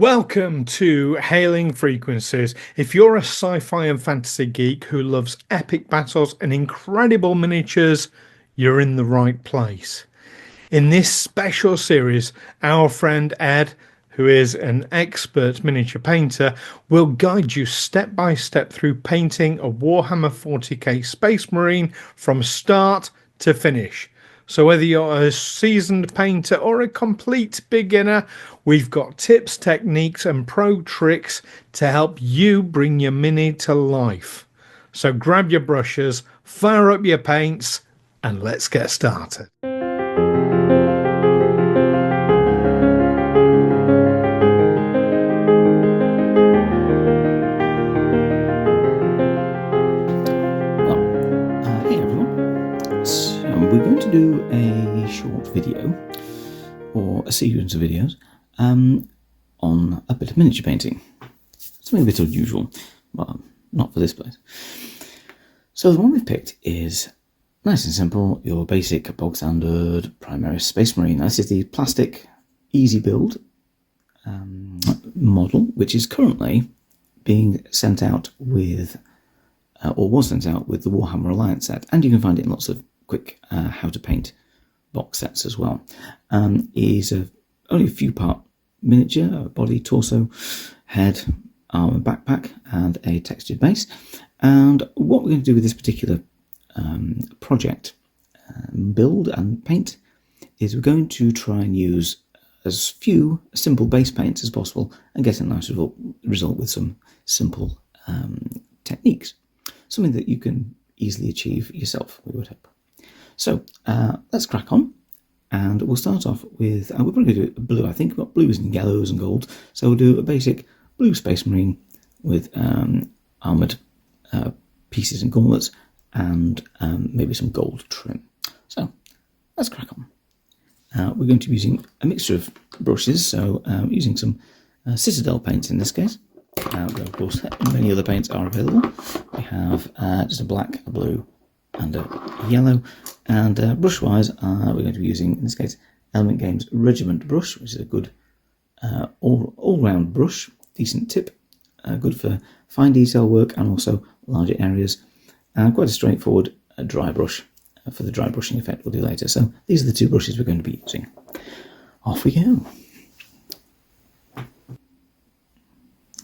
Welcome to Hailing Frequencies. If you're a sci-fi and fantasy geek who loves epic battles and incredible miniatures, you're in the right place. In this special series, our friend Ed, who is an expert miniature painter, will guide you step by step through painting a Warhammer 40k Space Marine from start to finish. So whether you're a seasoned painter or a complete beginner, we've got tips, techniques and pro tricks to help you bring your mini to life. So grab your brushes, fire up your paints, and let's get started. Hey everyone, so we're going to do a short video, or a series of videos, on a bit of miniature painting. Something a bit unusual, but not for this place. So the one we've picked is nice and simple, your basic bog standard Primaris Space Marine. This is the plastic easy build model, which is currently being sent out with or was sent out with the Warhammer Alliance set, and you can find it in lots of quick how to paint box sets as well. Is only a few part miniature, body, torso, head, arm and backpack, and a textured base. And what we're going to do with this particular project, build and paint, is we're going to try and use as few simple base paints as possible and get a nice result with some simple techniques. Something that you can easily achieve yourself, we would hope. So let's crack on, and we'll start off with, we're probably going to do blue. I think we've got blues and yellows and gold, so we'll do a basic blue Space Marine with armoured pieces and gauntlets and maybe some gold trim. So let's crack on. We're going to be using a mixture of brushes, so using some Citadel paints in this case. Of course, many other paints are available. We have just a black, a blue, and a yellow. And brush-wise, we're going to be using, in this case, Element Games Regiment brush, which is a good all-round brush, decent tip, good for fine detail work and also larger areas. Quite a straightforward dry brush for the dry brushing effect we'll do later. So these are the two brushes we're going to be using. Off we go.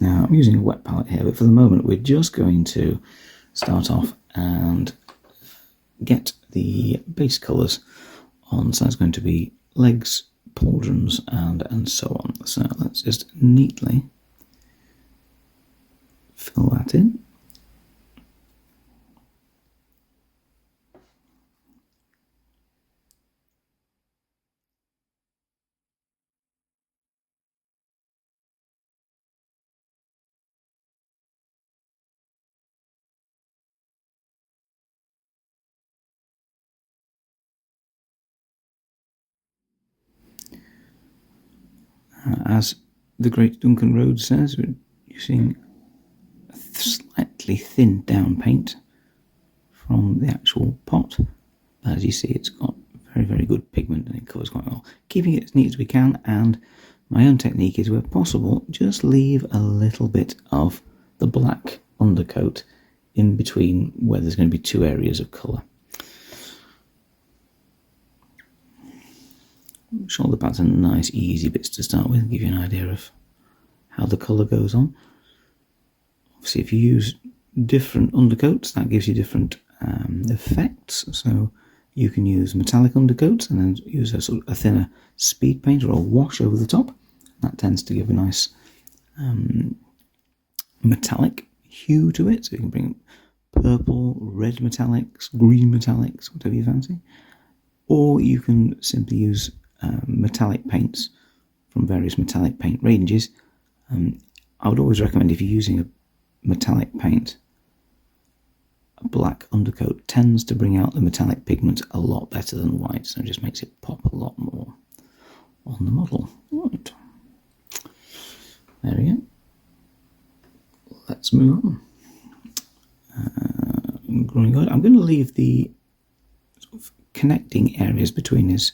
Now, I'm using a wet palette here, but for the moment we're just going to start off and get the base colours on. So it's going to be legs, pauldrons, and so on. So let's just neatly fill that in. As the great Duncan Rhodes says, we're using a slightly thinned down paint from the actual pot. As you see, it's got very, very good pigment and it covers quite well. Keeping it as neat as we can, and my own technique is, where possible, just leave a little bit of the black undercoat in between where there's going to be two areas of colour. Shoulder pads are nice, easy bits to start with, give you an idea of how the colour goes on. Obviously, if you use different undercoats, that gives you different effects. So you can use metallic undercoats and then use a sort of a thinner speed paint or a wash over the top. That tends to give a nice metallic hue to it. So you can bring purple, red metallics, green metallics, whatever you fancy. Or you can simply use metallic paints from various metallic paint ranges. I would always recommend, if you're using a metallic paint, a black undercoat tends to bring out the metallic pigment a lot better than white, so it just makes it pop a lot more on the model. Right. There we go. Let's move on. Growing good. I'm going to leave the sort of connecting areas between his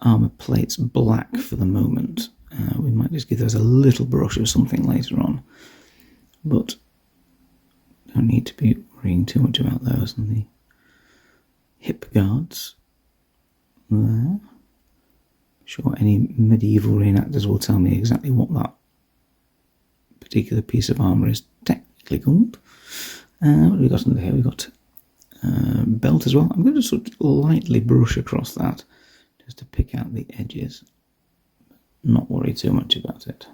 armour plates black for the moment, We might just give those a little brush or something later on, but don't need to be worrying too much about those. And the hip guards there. Sure, any medieval reenactors will tell me exactly what that particular piece of armour is technically called. What have we got under here? We've got belt as well. I'm going to sort of lightly brush across that just to pick out the edges. Not worry too much about it.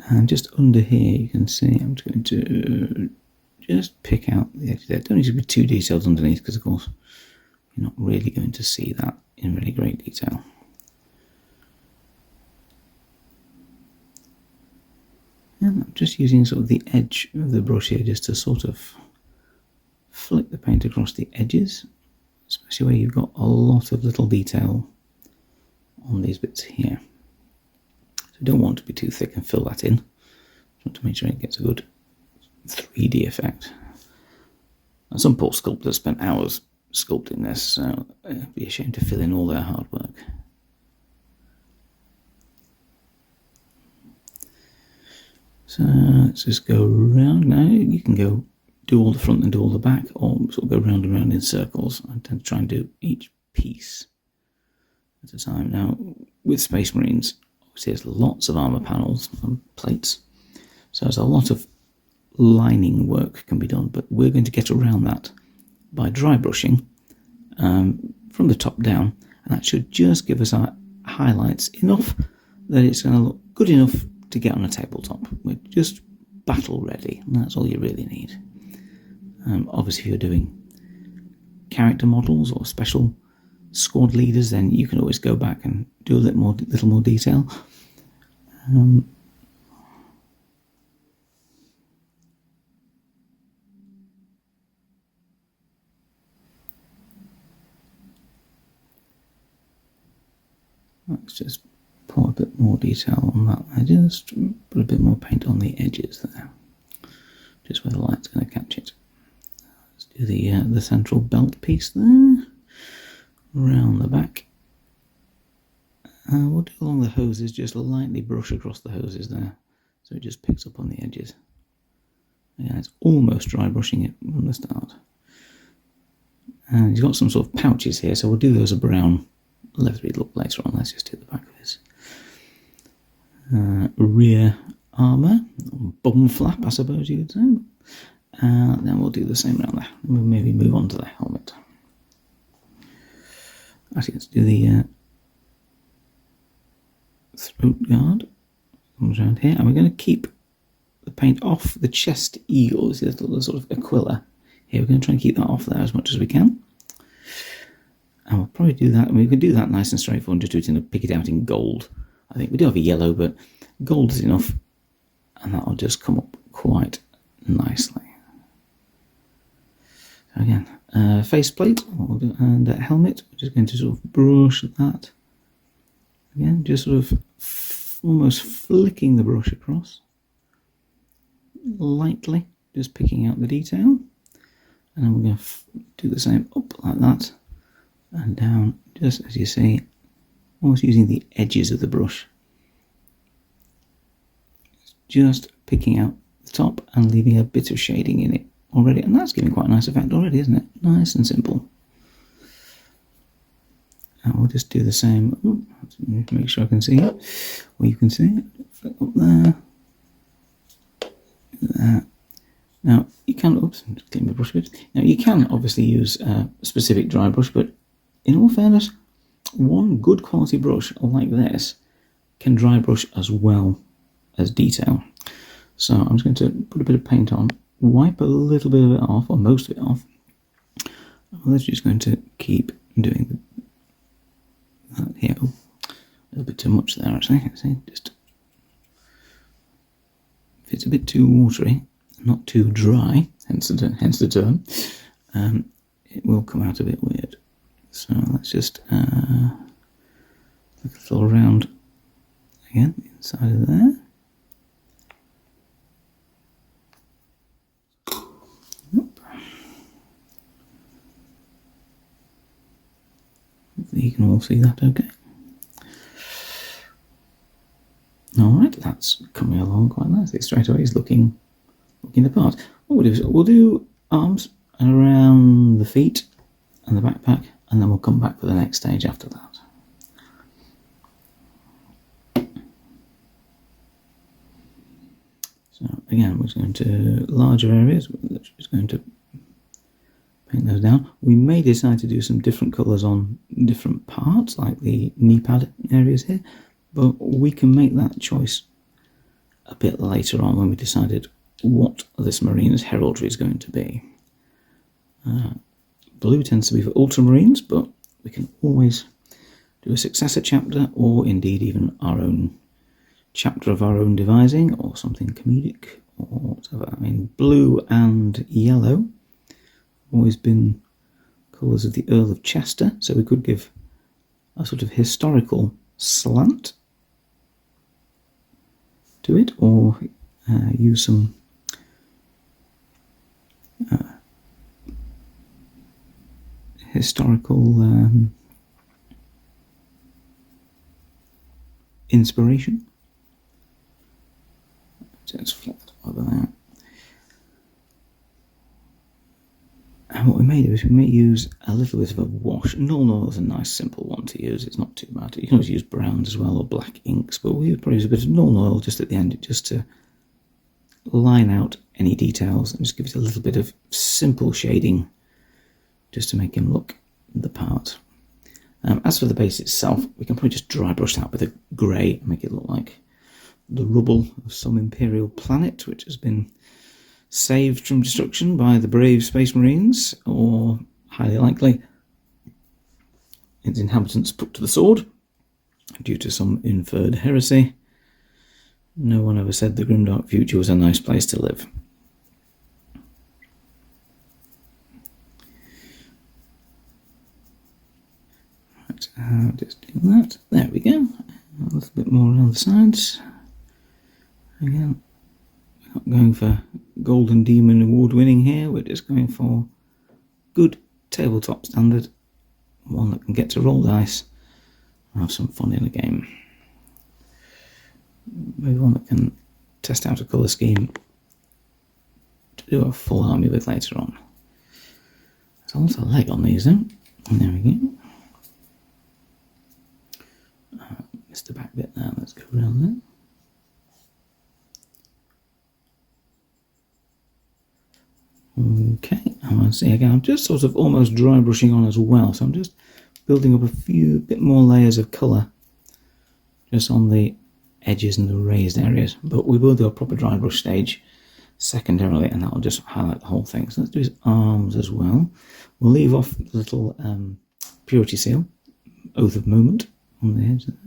And just under here you can see I'm just going to just pick out the edge there. Don't need to be too detailed underneath because of course you're not really going to see that in really great detail. And I'm just using sort of the edge of the brush here just to sort of flick the paint across the edges, especially where you've got a lot of little detail on these bits here. So you don't want to be too thick and fill that in. You want to make sure it gets a good 3D effect. And some poor sculptors spent hours sculpting this, so it'd be a shame to fill in all their hard work. So let's just go around now. You can go do all the front and do all the back, or sort of go round and round in circles. I tend to try and do each piece at a time. Now, with Space Marines, obviously there's lots of armour panels and plates, so there's a lot of lining work can be done, but we're going to get around that by dry brushing from the top down, and that should just give us our highlights enough that it's going to look good enough to get on a tabletop. We're just battle ready, and that's all you really need. Obviously if you're doing character models or special squad leaders, then you can always go back and do a little more detail. Let's just pour a bit more detail on that. I just put a bit more paint on the edges there, just where the light's going to catch it. Let's do the central belt piece there, around the back. We'll do along the hoses, just lightly brush across the hoses there, so it just picks up on the edges. Yeah, it's almost dry brushing it from the start. And you've got some sort of pouches here, so we'll do those a brown leathery look later on. Let's just do the back of this. Rear armour, bum flap I suppose you could say. Then we'll do the same around there. We'll maybe move on to the helmet. Actually, let's do the throat guard. Comes around here, and we're going to keep the paint off the chest eagle. This is the sort of aquila here. We're going to try and keep that off there as much as we can. And we'll probably do that. We could do that nice and straightforward and just do it pick it out in gold. I think we do have a yellow, but gold is enough, and that'll just come up quite nicely. So again, faceplate and helmet. We're just going to sort of brush that. Again, just sort of almost flicking the brush across, lightly, just picking out the detail. And then we're going to do the same up like that and down, just as you see, almost using the edges of the brush. Just picking out the top and leaving a bit of shading in it already. And that's giving quite a nice effect already, isn't it? Nice and simple. And we'll just do the same. Ooh, make sure I can see it. Well, you can see it. Flip up there. There. Now, you can, oops, I'm just cleaning my brush a bit. Now, you can obviously use a specific dry brush, but in all fairness, one good quality brush like this can dry brush as well as detail. So I'm just going to put a bit of paint on, wipe a little bit of it off, or most of it off. I'm just going to keep doing that here. Oh, a little bit too much there actually. See, just if it's a bit too watery, not too dry, hence the term, it will come out a bit weird. So let's just look a little around again inside of there. hopefully you can all see that okay. Alright, that's coming along quite nicely. Straight away he's looking the part. What we'll do is we'll do arms around the feet and the backpack, and then we'll come back for the next stage after that. So again, we're just going to larger areas, we're just going to paint those down. We may decide to do some different colours on different parts, like the knee pad areas here, but we can make that choice a bit later on when we decided what this Marine's heraldry is going to be. Blue tends to be for Ultramarines, but we can always do a successor chapter, or indeed even our own chapter of our own devising, or something comedic, or whatever. I mean, blue and yellow have always been colours of the Earl of Chester, so we could give a sort of historical slant to it, or use some historical inspiration. Let's flip that over there. And what we may do is we may use a little bit of a wash. Null oil is a nice simple one to use, it's not too bad. You can always use browns as well, or black inks, but we'll probably use a bit of null oil just at the end, just to line out any details and just give it a little bit of simple shading, just to make him look the part. As for the base itself, we can probably just dry brush that with a grey and make it look like the rubble of some imperial planet which has been saved from destruction by the brave Space Marines, or highly likely its inhabitants put to the sword due to some inferred heresy. No one ever said the grimdark future was a nice place to live. Right, just doing that. There we go. A little bit more around the sides. Again, we're not going for Golden Demon award winning here, we're just going for good tabletop standard, one that can get to roll dice and have some fun in a game. Maybe one that can test out a colour scheme to do a full army with later on. There's also a leg on these though, and there we go. Missed the back bit there, let's go around there. Okay, I want to see again, I'm just sort of almost dry brushing on as well, so I'm just building up a bit more layers of colour just on the edges and the raised areas, but we will do a proper dry brush stage secondarily, and that'll just highlight the whole thing. So let's do his arms as well. We'll leave off the little purity seal, oath of moment, on the edge there.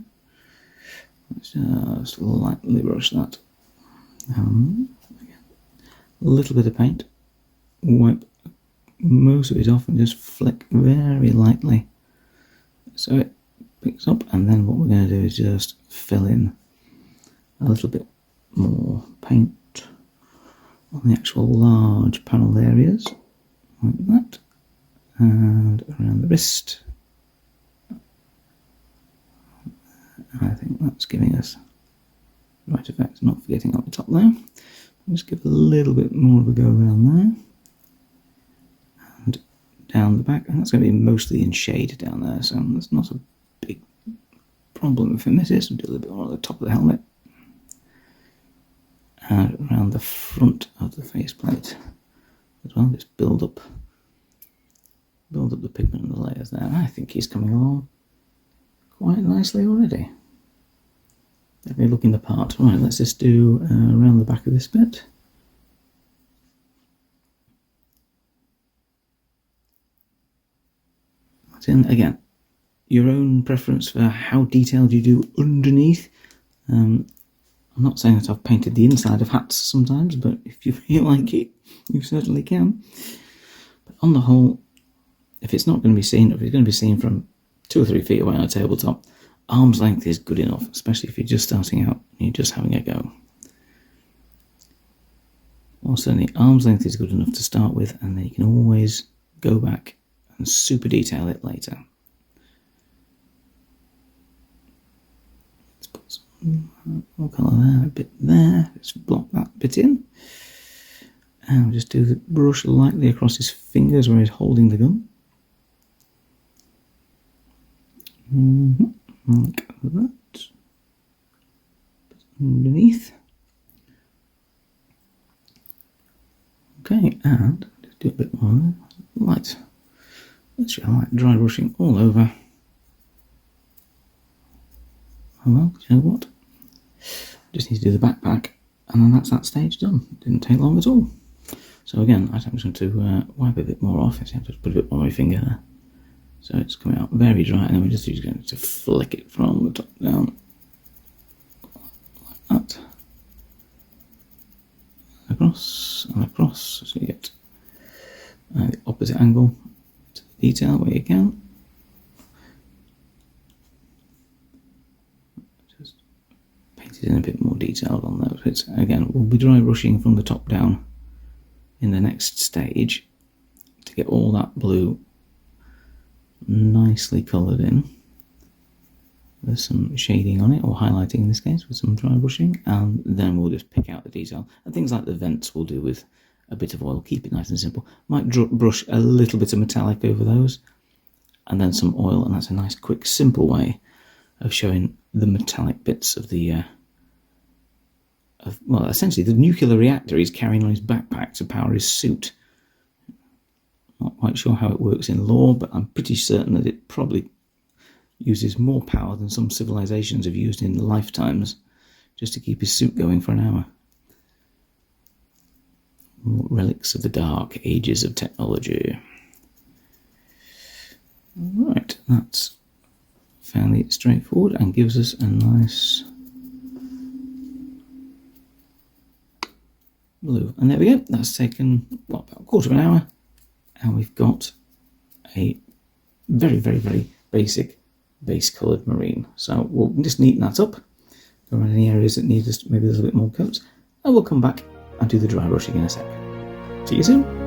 Let's just lightly brush that. A little bit of paint. Wipe most of it off and just flick very lightly so it picks up, and then what we're going to do is just fill in a little bit more paint on the actual large panelled areas like that, and around the wrist. I think that's giving us the right effect, not forgetting up the top there. Just give a little bit more of a go around there. Down the back, and that's going to be mostly in shade down there, so that's not a big problem if it misses. We'll do a little bit more at the top of the helmet and around the front of the faceplate as well. Just build up the pigment and the layers there. I think he's coming along quite nicely already. Definitely looking the part. Right, let's just do around the back of this bit. In again, your own preference for how detailed you do underneath. I'm not saying that I've painted the inside of hats sometimes, but if you feel like it, you certainly can. But on the whole, if it's not going to be seen, if it's going to be seen from 2 or 3 feet away on a tabletop, arm's length is good enough, especially if you're just starting out and you're just having a go. Well, certainly arm's length is good enough to start with, and then you can always go back and super detail it later. More colour there, a bit there. Let's block that bit in. And we'll just do the brush lightly across his fingers where he's holding the gun. Like that. Underneath. Okay, and just do a bit more light. Let's like dry brushing all over. Oh well, you know what? Just need to do the backpack, and then that's that stage done. Didn't take long at all. So again, I'm just going to wipe a bit more off. I have to put a bit more on my finger there. So it's coming out very dry, and then we're just going to flick it from the top down, like that. Across and across, so you get the opposite angle to the detail where you can. Just paint it in a bit more detail on those bits. Again, we'll be dry brushing from the top down in the next stage to get all that blue nicely coloured in. There's some shading on it, or highlighting in this case, with some dry brushing, and then we'll just pick out the detail. And things like the vents we'll do with a bit of oil, keep it nice and simple. Might brush a little bit of metallic over those, and then some oil, and that's a nice, quick, simple way of showing the metallic bits of the, well, essentially the nuclear reactor he's carrying on his backpack to power his suit. Not quite sure how it works in law, but I'm pretty certain that it probably uses more power than some civilizations have used in lifetimes just to keep his suit going for an hour. Relics of the dark ages of technology. Right, that's fairly straightforward and gives us a nice blue. And there we go, that's taken about a quarter of an hour, and we've got a very, very, very basic base coloured marine. So we'll just neaten that up, go around any areas that need maybe a little bit more coats, and we'll come back and do the dry brushing in a sec. See you soon.